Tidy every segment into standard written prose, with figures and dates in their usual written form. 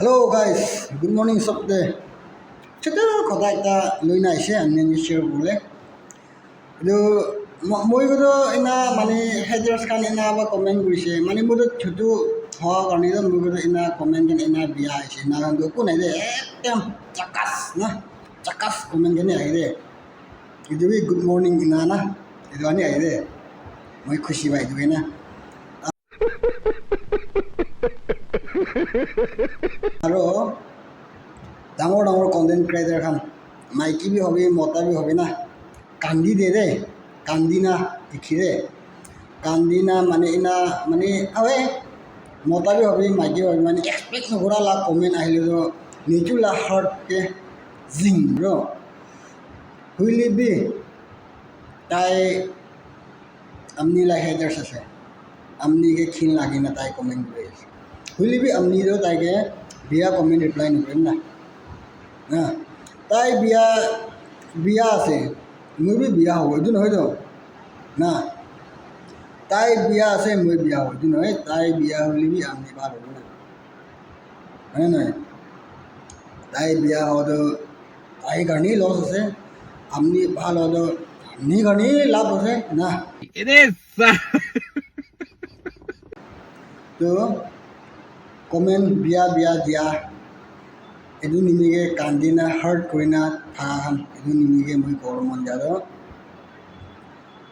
Hello guys, good morning sabde. Cheta kotha ekta loina aise ani share bole. Edu moi godo ina mane haters kan ina ba comment kurise. Mane modo chotu hawa karni da moi godo ina comment kan ina biya aise. Na kan ko nai de ekdam chakas comment kan ai de. Edu bi good morning ina na. Edu ani ai de. Moi khushi bai edu na. আৰু ডাঙৰ ডাঙৰ content creator খান মাইকী B হবে মতা B হবে না কান্দি দে রে কান্দি না দেখি রে কান্দি না মানে ইনা মানে আবে মতা বি হবে মাইকী হবে মানে এক্সপেক্ট নকৰা লা কমেন্ট আহিলে তো নিচু লা হার্ট কে জিং ব্রো হুইলি বি তাই আমনি লা হেটার্স আছে আমনি কে খিন লাগি না তাই কমেন্ট করে হুইলি বি আমনি তো তাইকে বিয়া কমেন্ট রিপ্লাই নকৰিম না না তাই বিয়া আছে মই বি বিয়া হ'ব এইটো নহয় তো না তাই বিয়া আছে মই বিয়া হ'ব এইটো নহয় তাই বিয়া হ'লে বি আমি ভাল হ'ব না হয় নহয় তাই বিয়া হওঁতো তাই কাৰণেই লছ আছে আমি ভাল হওঁতো আমি কাৰণেই লাভ আছে না তো কমেন্ট বিয়া দিয়া এদু নিমিগে কান্দিনা হার্ট করিনা থাকাখান এদু নিমিগে মই কর মন যাদো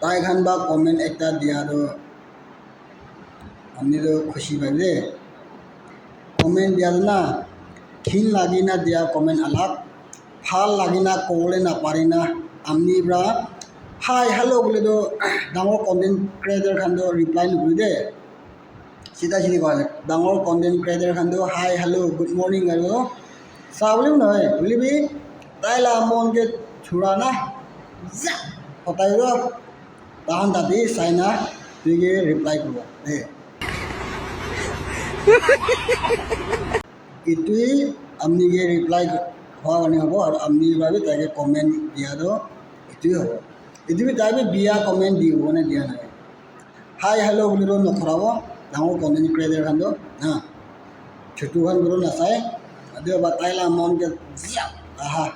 তাই খান বা কমেন্ট একটা দিয়া তো আমি তো খুশি পাই দে কমেন্ট দিয়া না খিন লাগি না দিয়া কমেন্ট আলাপ ভাল লাগি না কবলে না পারি না আমি ব্রা হাই হ্যালো বলে তো ডাঙৰ কন্টেন্ট ক্ৰিয়েটৰ খান তো ৰিপ্লাই নকৰি দে सीधा सीधी कहा डांगर content creator Khan hi hello good morning और चावलिও নহয় বুলিবি তাইলা মনকে ছুড়া না হতাই র তাহান তাতে চাইনা তুইকে রিপ্লাই করব দে ইতুই আমনিকে রিপ্লাই হওয়া মানে হব আর আমনি ভাবে তাকে কমেন্ট দিয়া তো ইতুই হব ইতুবি তাইবে বিয়া কমেন্ট দিব মানে দিয়া নাই হাই হেলো বলি তো নখরাব ডাঙৰ কন্টেন্ট ক্ৰিয়েটৰ খান হা ছোটু খান গৰু নাচায় আদি বা তাইলা মনকে আহা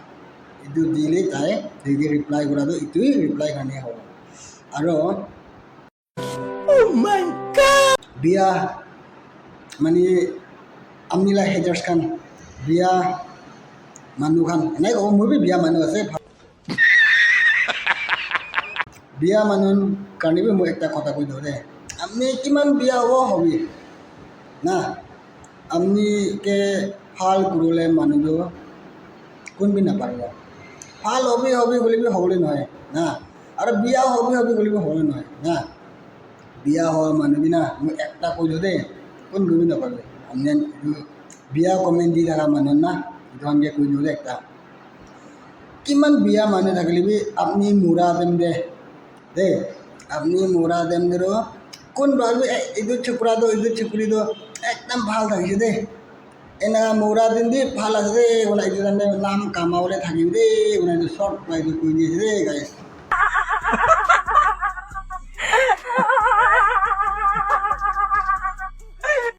এইটো দিলে তাই দুইকে ৰিপ্লাই কৰাটো ইটোই ৰিপ্লাই খানে হ'ব আৰু বিয়া মানে আমনিলা হেটাৰ্ছ খান বিয়া মানুহ খান এনেই ক'ব মোৰ বি বিয়া মানুহ আছে বিয়া মানুহ কাৰণে বি মই একটা কথা কৈ দিওঁ দে আপনি কিমান বিয়া হ'ব হবি না আপনিকে ভাল করলে মানুষ কোনবি নাপারিব ভাল হবি বলি হবলে নহয় না আর বিয়া হবি বলি হবলে নহয় না বিয়া হওয়া মানুষ না মই একটা কইলো দে কোন করবি নাপারবে আপনি বিয়া কমেন্ট দি থাকা মানুষ না ধনকে কৈ দিওঁ দে একটা কিমান বিয়া মানুষ থাকলে বি আপনি মোরা দেম দে আপনি মোরা দেম দে কোন ভাবি ইদুর চুকরা দো ইদুর চুকরি দো একদম ভাল থাকিছে দে এনা মৌরা দিন দি ভাল আছে দে ওনা ইদুর নাম কামাবলে থাকিব দে ওনা ইদুর শর্ট পাইদু কই দিয়েছে দে গাইস